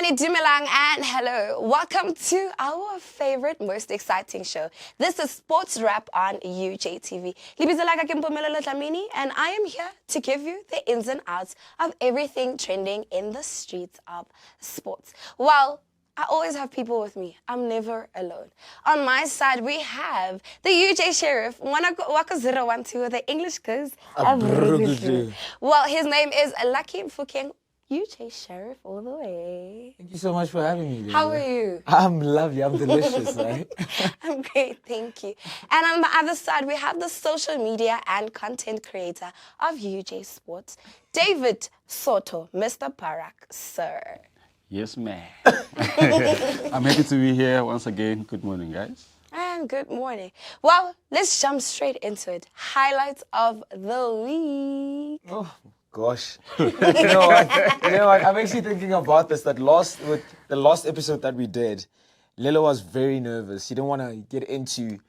Nani Dumelang and hello. Welcome to our favorite, most exciting show. This is Sports Wrap on UJTV. Libizalaka Kimpumelelo Dlamini, and I am here to give you the ins and outs of everything trending in the streets of sports. Well, I always have people with me. I'm never alone. On my side, we have the UJ Sheriff, Waka012, the English goes. Well, his name is Lucky Mfukeng. UJ Sheriff all the way. Thank you so much for having me. Baby. How are you? I'm lovely. I'm delicious, right? I'm great, thank you. And on the other side, we have the social media and content creator of UJ Sports, David Soto, Mr. Barak, sir. Yes, ma'am. I'm happy to be here once again. Good morning, guys. And good morning. Well, let's jump straight into it. Highlights of the week. Oh. Gosh, you know what? I'm actually thinking about this. With the last episode that we did, Lilo was very nervous. She didn't want to get into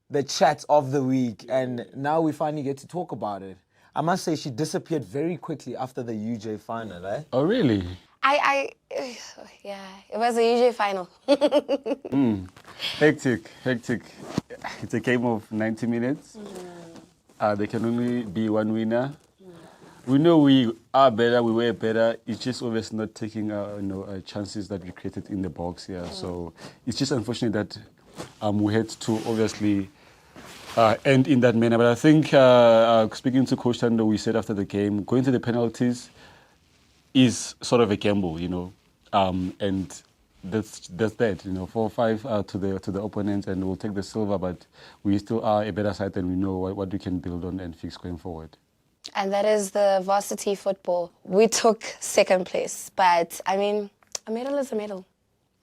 the chat of the week, and now we finally get to talk about it. I must say, she disappeared very quickly after the UJ final, eh? Oh, really? Yeah, it was a UJ final. Hectic. It's a game of 90 minutes. There can only be one winner. We know we are better, we were better. It's just always not taking chances that we created in the box here. So it's just unfortunate that we had to obviously end in that manner. But I think speaking to Coach Tando, we said after the game, going to the penalties is sort of a gamble, and that's that. 4-5 to the opponents, and we'll take the silver. But we still are a better side, and we know what we can build on and fix going forward. And that is the varsity football. We took second place, but I mean, a medal is a medal.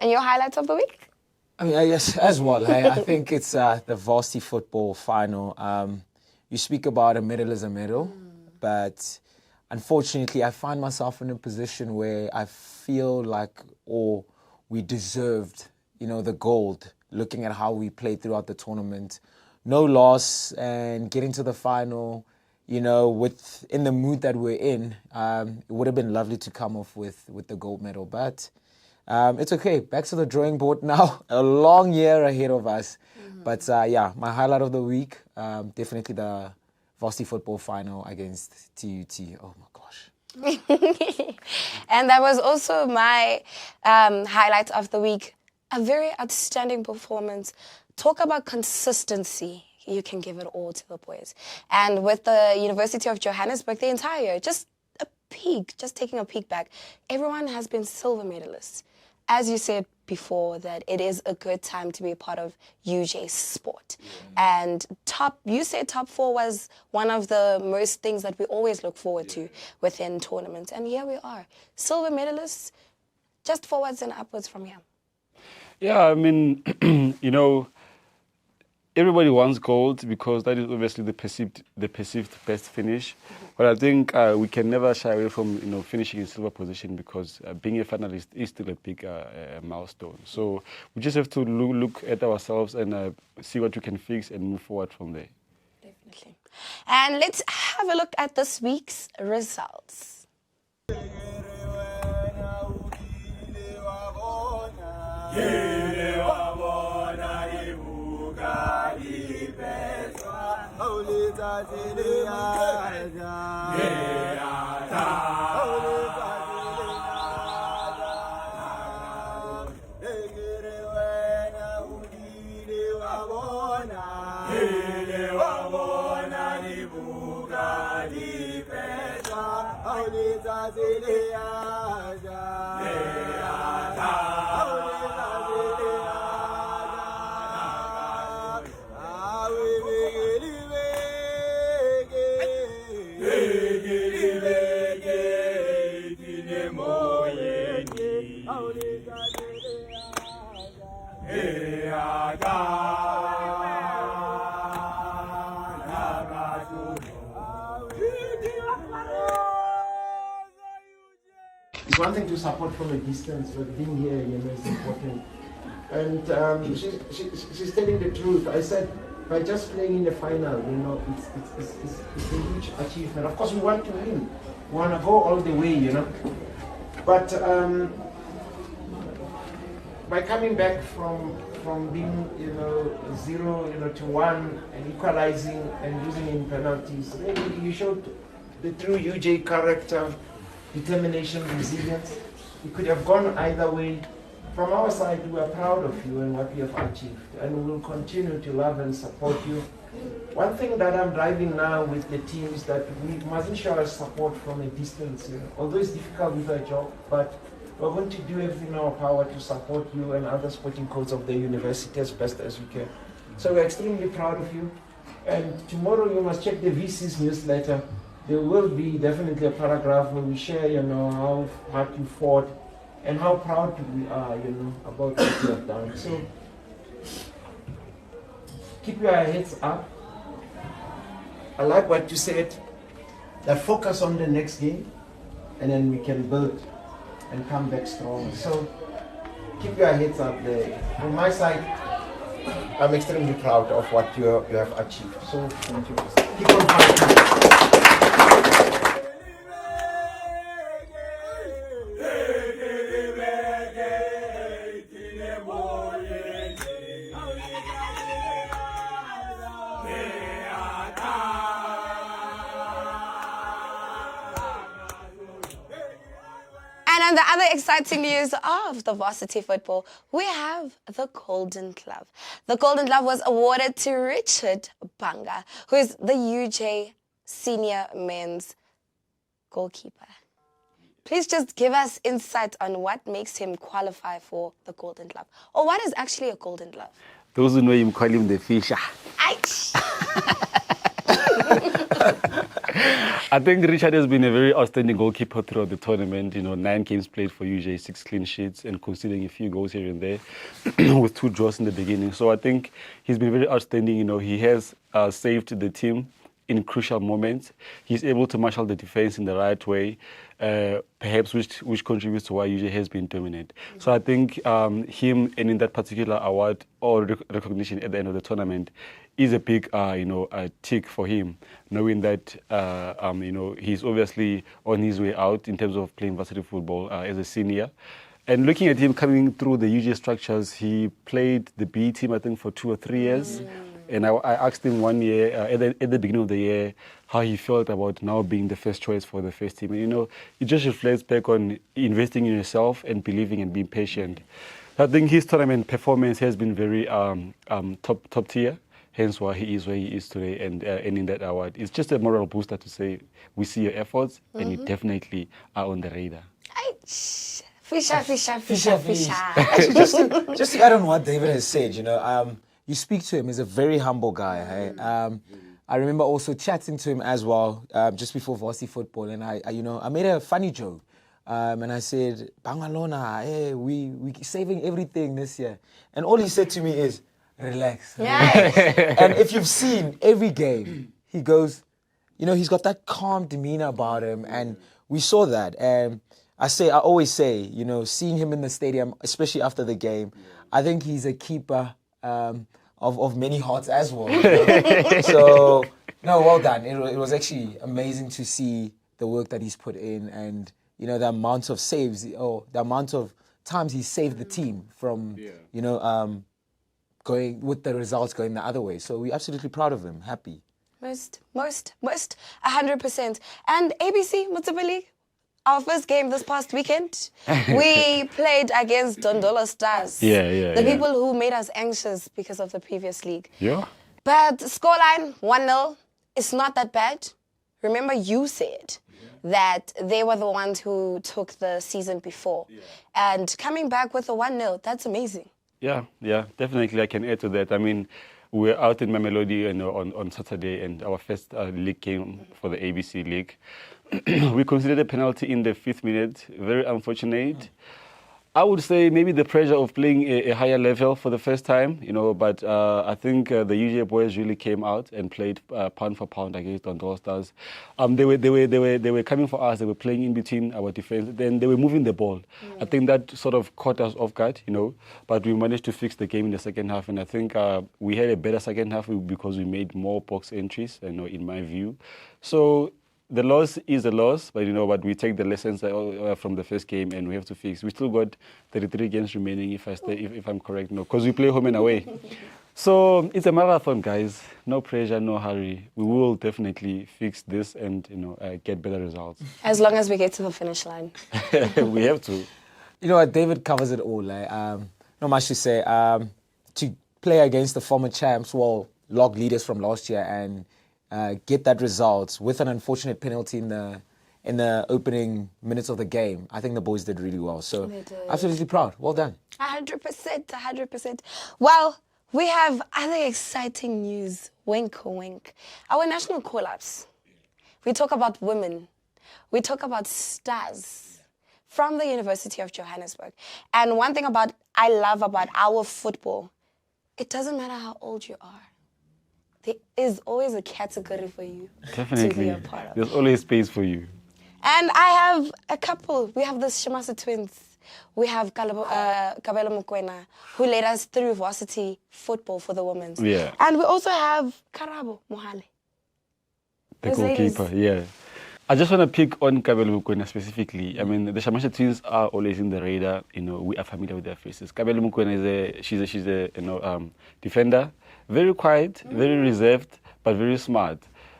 And your highlights of the week? I mean, yes, as well. I think it's the varsity football final. You speak about a medal is a medal, but unfortunately, I find myself in a position where I feel like, we deserved, the gold. Looking at how we played throughout the tournament, no loss, and getting to the final. In the mood that we're in, it would have been lovely to come off with the gold medal. But it's okay. Back to the drawing board now. A long year ahead of us. But my highlight of the week, definitely the varsity football final against TUT. Oh my gosh. And that was also my highlight of the week. A very outstanding performance. Talk about consistency. You can give it all to the boys. And with the University of Johannesburg, the entire year, just taking a peek back, everyone has been silver medalists. As you said before, that it is a good time to be a part of UJ Sport. And you said top 4 was one of the most things that we always look forward to within tournaments. And here we are, silver medalists, just forwards and upwards from here. Yeah, I mean, everybody wants gold because that is obviously the perceived best finish. But I think we can never shy away from finishing in silver position because being a finalist is still a big milestone. So we just have to look at ourselves and see what we can fix and move forward from there. Definitely. And let's have a look at this week's results. It's one thing to support from a distance, but being here, is important. And she's telling the truth. I said, by just playing in the final, it's a huge achievement. Of course, we want to win. We want to go all the way, But by coming back from being 0 to 1 and equalizing and losing in penalties, really you showed the true UJ character, determination, resilience. It could have gone either way. From our side, we are proud of you and what you have achieved, and we will continue to love and support you. One thing that I'm driving now with the team is that we mustn't show our support from a distance. Although it's difficult with our job, but we're going to do everything in our power to support you and other sporting codes of the university as best as we can. So we're extremely proud of you. And tomorrow you must check the VC's newsletter. There will be definitely a paragraph where we share, how hard you fought and how proud we are, about what you have done. So keep your heads up. I like what you said, that focus on the next game, and then we can build and come back strong. So keep your heads up there. From my side, I'm extremely proud of what you have achieved. So thank you. Keep on fighting. And on the other exciting news of the varsity football, we have the Golden Glove. The Golden Glove was awarded to Richard Banga, who is the UJ senior men's goalkeeper. Please just give us insight on what makes him qualify for the Golden Glove, or what is actually a Golden Glove. Those who know him call him the Fisher. I think Richard has been a very outstanding goalkeeper throughout the tournament. 9 games played for UJ, 6 clean sheets, and conceding a few goals here and there, with 2 draws in the beginning. So I think he's been very outstanding. He has saved the team in crucial moments. He's able to marshal the defense in the right way, perhaps which contributes to why UJ has been dominant. So I think him earning that particular award or recognition at the end of the tournament is a big, a tick for him, knowing that, he's obviously on his way out in terms of playing varsity football as a senior. And looking at him coming through the UJ structures, he played the B team, I think, for 2 or 3 years. And I asked him one year, at the beginning of the year, how he felt about now being the first choice for the first team. And, it just reflects back on investing in yourself and believing and being patient. I think his tournament performance has been very top tier, hence why he is where he is today and earning that award. It's just a moral booster to say, we see your efforts and you definitely are on the radar. Fisher. Actually, just to add on what David has said, you speak to him, he's a very humble guy. I remember also chatting to him as well, just before varsity football, and I made a funny joke, and I said, Bangalona, hey, we saving everything this year, and all he said to me is, relax. Yes. And if you've seen every game, he goes, he's got that calm demeanor about him, and we saw that. And I always say, seeing him in the stadium, especially after the game, I think he's a keeper of many hearts as well. So, no, well done. It was actually amazing to see the work that he's put in, and the amount of saves, or the amount of times he saved the team from, going with the results going the other way. So we're absolutely proud of him. Happy. Most 100%. And ABC Mutabali, our first game this past weekend, we played against Dondolo Stars. The people who made us anxious because of the previous league. Yeah. But scoreline 1-0, it's not that bad. Remember, you said that they were the ones who took the season before. And coming back with a 1-0, that's amazing. Yeah, definitely I can add to that. I mean, we were out in Mamelodi on Saturday, and our first league game for the ABC League. We considered a penalty in the 5th minute. Very unfortunate. I would say maybe the pressure of playing a higher level for the first time, but I think the UJ boys really came out and played pound for pound against Dondolo Stars. They were coming for us. They were playing in between our defense. Then they were moving the ball. I think that sort of caught us off guard, but we managed to fix the game in the second half. And I think we had a better second half because we made more box entries, in my view. So the loss is a loss, but but we take the lessons from the first game and we have to fix. We still got 33 games remaining if I'm correct, because we play home and away. So it's a marathon, guys. No pressure, no hurry. We will definitely fix this and get better results. As long as we get to the finish line. We have to. You know what? David covers it all. Not much to say. To play against the former champs, log leaders from last year, and get that result with an unfortunate penalty in the opening minutes of the game. I think the boys did really well. So absolutely proud. Well done. 100%. Well, we have other exciting news. Wink, wink. Our national call-ups. We talk about women. We talk about stars from the University of Johannesburg. And one thing I love about our football, it doesn't matter how old you are. There is always a category for you Definitely. to be a part of. There's always space for you. And I have a couple. We have the Shemasa twins. We have Kabelo Mokoena, who led us through varsity football for the women's. Yeah. And we also have Karabo Mohale. The Those goalkeeper, ladies. yeah. I just want to pick on Kabelo Mokoena specifically. I mean, the Shamasha twins are always in the radar. We are familiar with their faces. Kabelo Mokoena she's a defender, very quiet, very reserved, but very smart.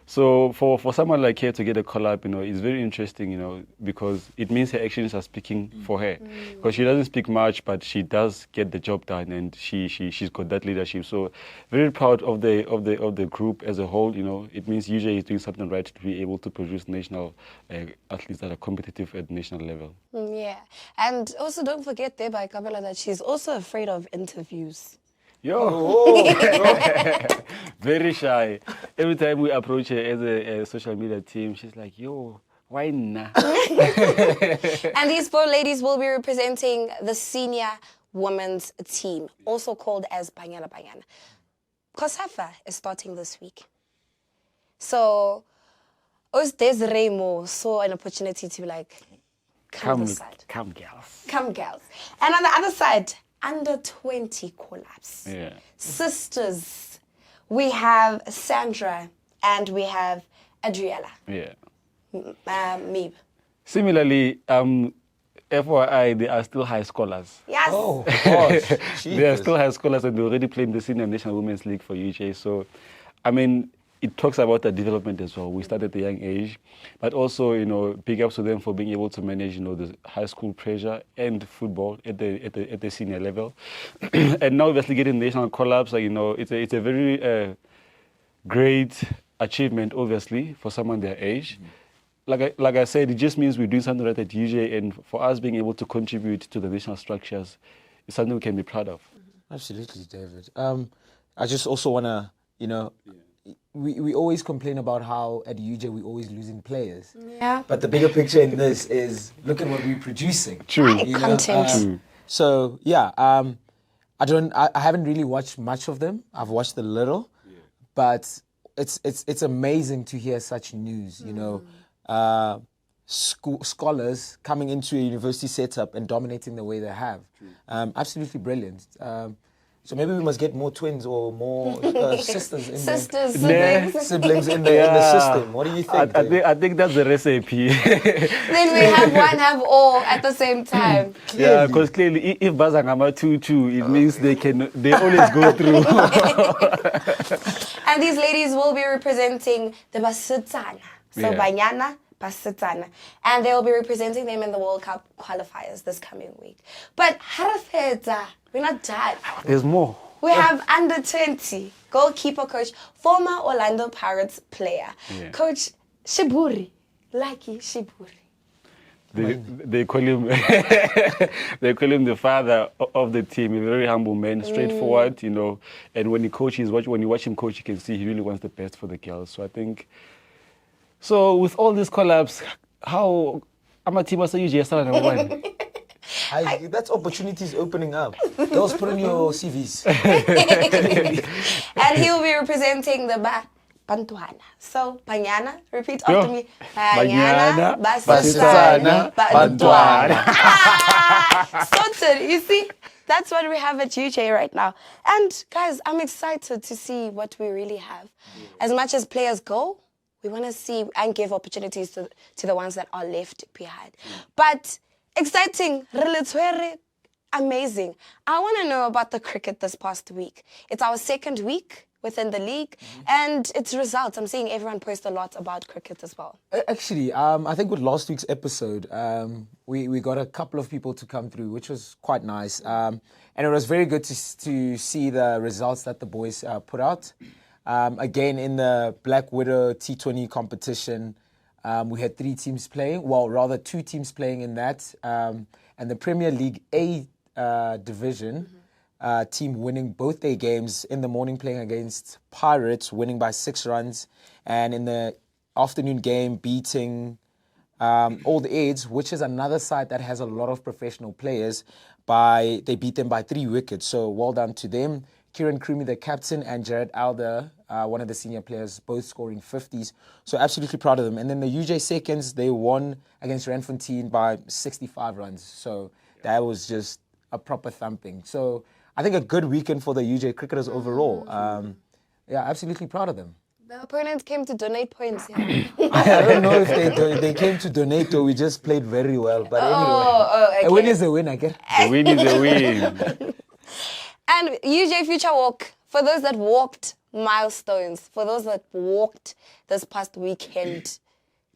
So for someone like her to get a call-up, it's very interesting, because it means her actions are speaking for her. Because she doesn't speak much, but she does get the job done, and she's got that leadership. So very proud of the group as a whole. It means UJ is doing something right to be able to produce national athletes that are competitive at national level. Yeah. And also don't forget there by Kabela that she's also afraid of interviews. Yo, very shy. Every time we approach her as a social media team, she's like, yo, why not? And these four ladies will be representing the senior women's team, also called as Banyana Banyana. COSAFA is starting this week. So, there's Remo saw an opportunity to come this side. Come, girls. Come, girls. And on the other side, under 20 call-ups. Yeah. Sisters. We have Sandra and we have Adriella. Yeah. Meeb. Similarly, FYI, they are still high scholars. Yes. Oh, gosh. They are still high scholars, and they already played in the Senior National Women's League for UJ. So, I mean, it talks about the development as well. We started at a young age, but also, big ups to them for being able to manage, the high school pressure and football at the senior level, and now obviously getting national call-ups. It's a very great achievement, obviously, for someone their age. Like I said, it just means we're doing something right at UJ, and for us being able to contribute to the national structures is something we can be proud of. Absolutely, David. I just also want to, we always complain about how at UJ we're always losing players. Yeah. But the bigger picture in this is look at what we're producing. True. Content. True. So yeah, I haven't really watched much of them. I've watched a little, but it's amazing to hear such news. Scholars coming into a university setup and dominating the way they have. Absolutely brilliant. So maybe we must get more twins or more sisters in siblings in the system. What do you think? I think that's the recipe. Then we have one, have all at the same time. Yeah, because clearly, if Bazangama 2-2, it means they always go through. And these ladies will be representing the Basutana. So Banyana, Basutana. And they will be representing them in the World Cup qualifiers this coming week. But Harafeta, we're not done. There's more. We have under 20 goalkeeper coach, former Orlando Pirates player, Coach Shiburi, Lucky Shiburi. They call him they call him the father of the team. A very humble man, straightforward, And when you watch him coach, you can see he really wants the best for the girls. So I think. So with all these collabs, how Amatima say UJ started number one? That's opportunities opening up. Girls, put in your CVs. And he'll be representing the Bantuana. So, Banyana, repeat after me. Banyana, Basutana, Bantuana. Sorted. You see, that's what we have at UJ right now. And guys, I'm excited to see what we really have. As much as players go, We want to see and give opportunities to the ones that are left behind. But exciting, amazing. I want to know about the cricket this past week. It's our second week within the league, and its results. I'm seeing everyone post a lot about cricket as well. Actually, I think with last week's episode, we got a couple of people to come through, which was quite nice. And it was very good to see the results that the boys put out. Again, in the Black Widow T20 competition, we had 3 teams playing. Well, rather 2 teams playing in that. And the Premier League A division team winning both their games, in the morning playing against Pirates, winning by 6 runs. And in the afternoon game, beating Old Aids, which is another side that has a lot of professional players. They beat them by 3 wickets. So well done to them. Kieran Krumi, the captain, and Jared Alder, one of the senior players, both scoring 50s. So absolutely proud of them. And then the UJ Seconds, they won against Randfontein by 65 runs. So that was just a proper thumping. So I think a good weekend for the UJ cricketers overall. Yeah, absolutely proud of them. The opponents came to donate points. Yeah. I don't know if they came to donate or we just played very well. But anyway, okay. a win is a win, I guess. The win is a win. And UJ Future Walk, for those that walked milestones, for those that walked this past weekend,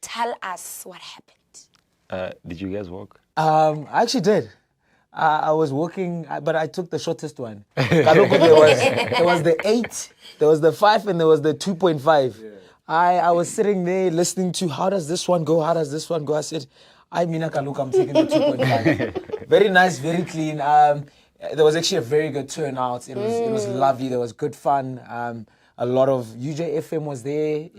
tell us what happened. Did you guys walk? I actually did. I was walking, but I took the shortest one. There was the 8, there was the 5, and there was the 2.5. Yeah. I was sitting there listening to how does this one go? How does this one go? I said, I'm taking the 2.5. Very nice, very clean. There was actually a very good turnout. It was lovely. There was good fun. A lot of UJFM was there.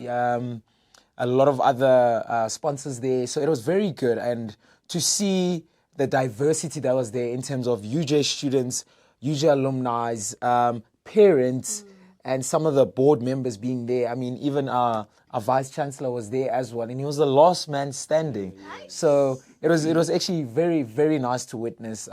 A lot of other sponsors there. So it was very good. And to see the diversity that was there in terms of UJ students, UJ alumni, parents, and some of the board members being there. I mean, even our vice chancellor was there as well, and he was the last man standing. Nice. So it was actually very, very nice to witness.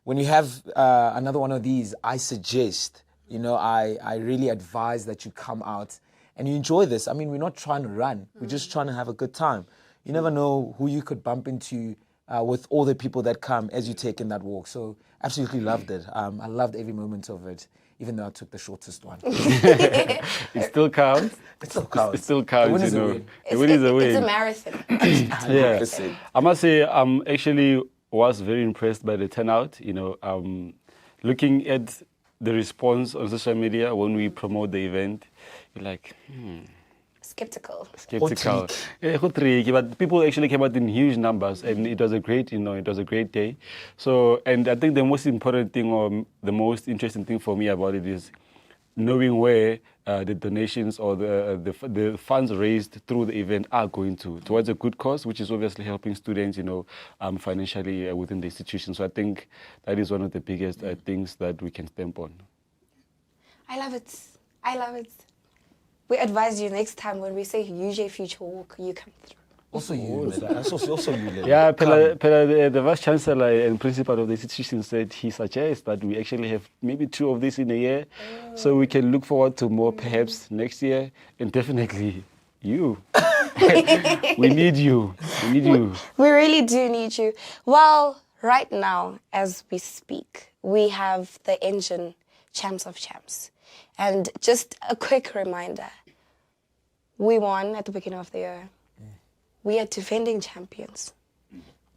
When you have another one of these, I suggest, I really advise that you come out and you enjoy this. I mean, we're not trying to run. We're just trying to have a good time. You never know who you could bump into with all the people that come as you take in that walk. So absolutely loved it. I loved every moment of it, even though I took the shortest one. It still counts. It still counts. It still counts, The win is a win. The win is a win. It's a marathon. Yeah. I must say, actually was very impressed by the turnout. Looking at the response on social media when we promote the event, you're like, Skeptical. Yeah, but people actually came out in huge numbers, and it was a great day. So, and I think the most important thing, or the most interesting thing for me about it, is knowing where the donations or the funds raised through the event are going towards a good cause, which is obviously helping students, financially within the institution. So I think that is one of the biggest things that we can stamp on. I love it. We advise you next time when we say UJ Future Walk, you come through. Also you, That's also you. Yeah, the Vice Chancellor and Principal of the institution said he suggests that we actually have maybe 2 of these in a year, so we can look forward to more perhaps next year, and definitely you. We need you. We really do need you. Well, right now, as we speak, we have the engine champs of champs. And just a quick reminder, we won at the beginning of the year. We are defending champions,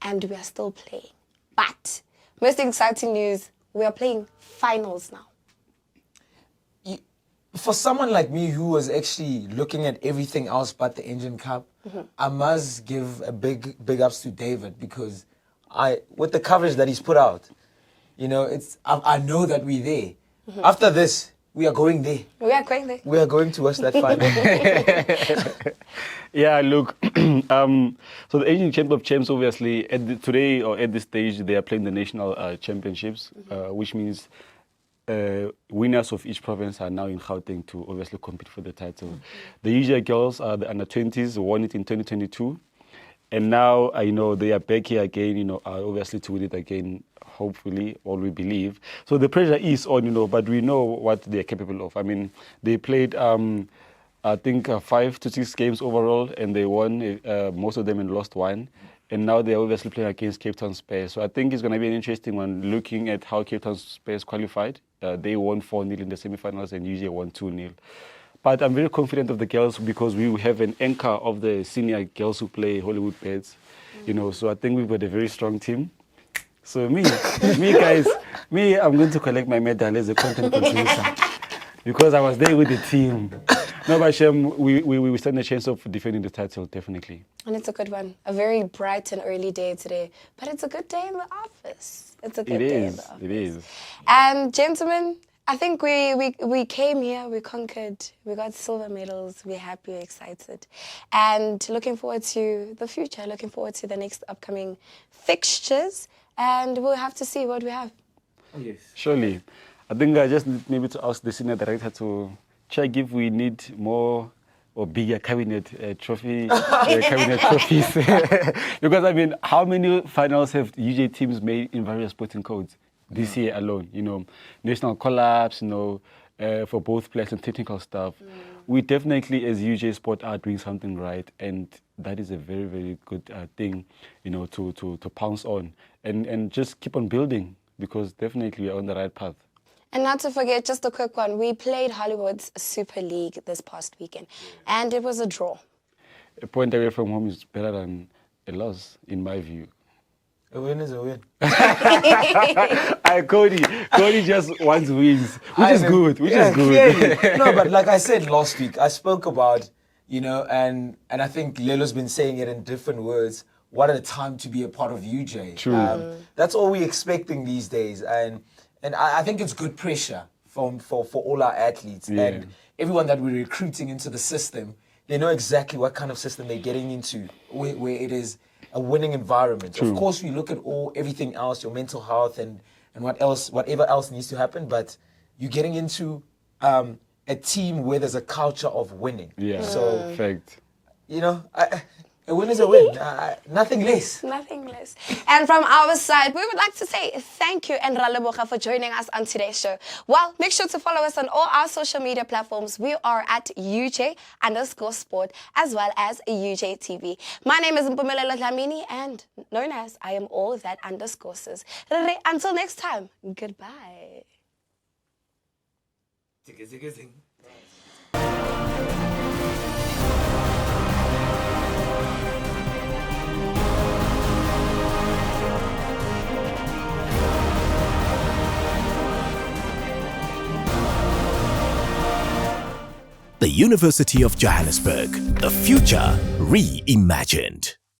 and we are still playing. But most exciting news, we are playing finals now. For someone like me who was actually looking at everything else but the Engine Cup, I must give a big ups to David, because with the coverage that he's put out, I know that we're there. After this, we are going there. We are going there. We are going to watch that final. Yeah, look. So the Asian Champion of Champs, obviously, today or at this stage, they are playing the national championships, which means winners of each province are now in Gauteng to obviously compete for the title. The usual girls are the under-20s, won it in 2022. And now, they are back here again, obviously to win it again, hopefully, or we believe. So the pressure is on, but we know what they're capable of. I mean, they played I think 5 to 6 games overall, and they won most of them and lost one. And now they're obviously playing against Cape Town Spurs. So I think it's going to be an interesting one looking at how Cape Town Spurs qualified. They won 4-0 in the semi-finals and UJ won 2-0. But I'm very confident of the girls because we have an anchor of the senior girls who play Hollywood Beds. You know, so I think we've got a very strong team. So me guys, I'm going to collect my medal as a content producer because I was there with the team. No, but Shem, we stand a chance of defending the title, definitely. And it's a good one. A very bright and early day today. But it's a good day in the office. It's a good day in the office. It is. And gentlemen, I think we came here, we conquered, we got silver medals, we're happy, we're excited. And looking forward to the future, looking forward to the next upcoming fixtures. And we'll have to see what we have. Oh, yes. Surely. I think I just need maybe to ask the senior director to check if we need more or bigger cabinet trophies. Because, I mean, how many finals have UJ teams made in various sporting codes this year alone? You know, national collabs, you know, for both players and technical stuff. We definitely, as UJ Sport, are doing something right. And that is a very, very good thing, you know, to pounce on. And just keep on building because definitely we're on the right path. And not to forget, just a quick one, we played Hollywood's Super League this past weekend, and it was a draw. A point away from home is better than a loss, in my view. A win is a win. Cody just wants wins, which is good. Clearly. No, but like I said last week, I spoke about, you know, and I think Lelo's been saying it in different words. What a time to be a part of UJ. True. That's all we're expecting these days, and I think it's good pressure for all our athletes and everyone that we're recruiting into the system. They know exactly what kind of system they're getting into, where it is a winning environment. True. Of course, we look at everything else, your mental health and whatever else needs to happen, but you're getting into a team where there's a culture of winning. Yeah, so fact. You know, a win is a win. Nothing less. Nothing less. And from our side, we would like to say thank you and Raleboga for joining us on today's show. Well, make sure to follow us on all our social media platforms. We are at UJ_sport as well as UJTV. My name is Mpumelelo Dlamini and known as I am all that _sis. Until next time, goodbye. The University of Johannesburg, the future reimagined.